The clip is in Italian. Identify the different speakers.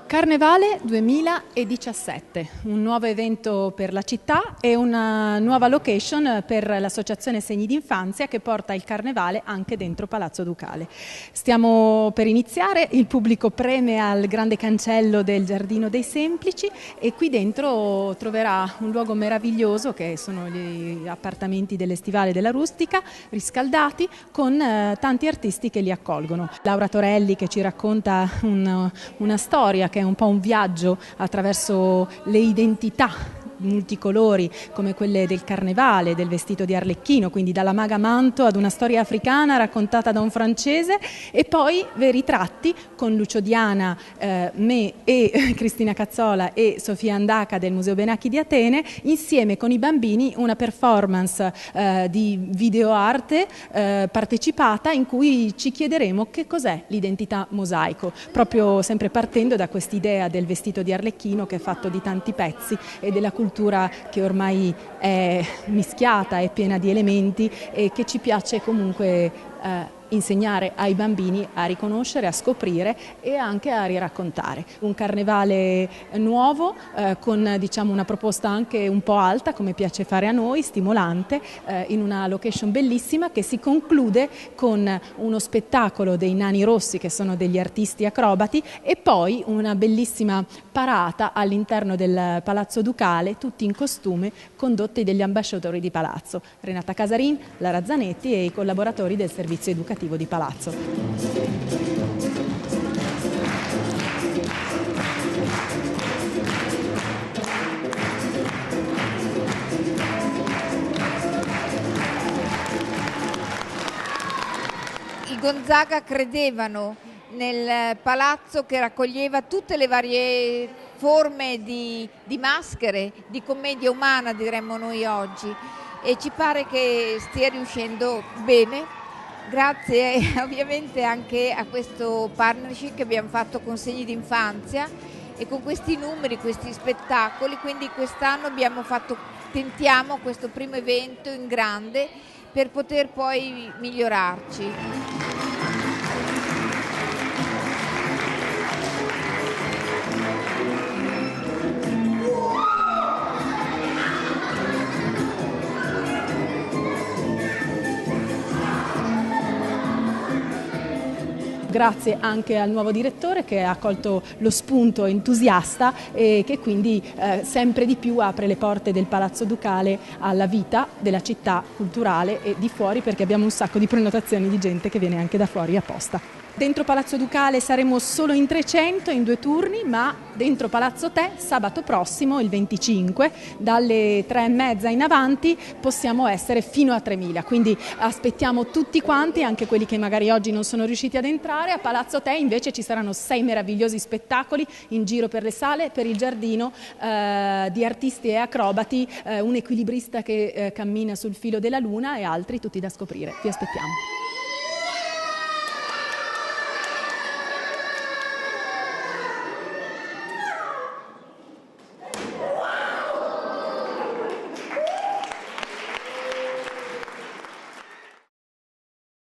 Speaker 1: Carnevale 2017, un nuovo evento per la città e una nuova location per l'Associazione Segni d'Infanzia che porta il Carnevale anche dentro Palazzo Ducale. Stiamo per iniziare, il pubblico preme al grande cancello del Giardino dei Semplici e qui dentro troverà un luogo meraviglioso che sono gli appartamenti dell'Estivale della Rustica, riscaldati con tanti artisti che li accolgono. Laura Torelli che ci racconta una storia che è un po' un viaggio attraverso le identità multicolori come quelle del carnevale, del vestito di Arlecchino, quindi dalla maga Manto ad una storia africana raccontata da un francese, e poi veri tratti con Lucio Diana, me e Cristina Cazzola e Sofia Andaca del Museo Benacchi di Atene, insieme con i bambini una performance di videoarte partecipata in cui ci chiederemo che cos'è l'identità mosaico, proprio sempre partendo da quest'idea del vestito di Arlecchino che è fatto di tanti pezzi e della cultura che ormai è mischiata, è piena di elementi e che ci piace comunque insegnare ai bambini a riconoscere, a scoprire e anche a riraccontare. Un carnevale nuovo con diciamo una proposta anche un po' alta, come piace fare a noi, stimolante, in una location bellissima che si conclude con uno spettacolo dei Nani Rossi che sono degli artisti acrobati e poi una bellissima parata all'interno del Palazzo Ducale, tutti in costume, condotti dagli ambasciatori di Palazzo, Renata Casarin, Lara Zanetti e i collaboratori del servizio educativo di Palazzo.
Speaker 2: I Gonzaga credevano nel palazzo che raccoglieva tutte le varie forme di maschere, di commedia umana diremmo noi oggi, e ci pare che stia riuscendo bene. Grazie ovviamente anche a questo partnership che abbiamo fatto con Segni d'Infanzia e con questi numeri, questi spettacoli, quindi quest'anno tentiamo questo primo evento in grande per poter poi migliorarci.
Speaker 1: Grazie anche al nuovo direttore che ha colto lo spunto entusiasta e che quindi sempre di più apre le porte del Palazzo Ducale alla vita della città culturale e di fuori, perché abbiamo un sacco di prenotazioni di gente che viene anche da fuori apposta. Dentro Palazzo Ducale saremo solo in 300 in 2 turni, ma dentro Palazzo Te sabato prossimo, il 25, dalle 3:30 in avanti possiamo essere fino a 3.000, quindi aspettiamo tutti quanti, anche quelli che magari oggi non sono riusciti ad entrare. A Palazzo Te invece ci saranno 6 meravigliosi spettacoli in giro per le sale, per il giardino, di artisti e acrobati, un equilibrista che cammina sul filo della luna e altri tutti da scoprire. Vi aspettiamo.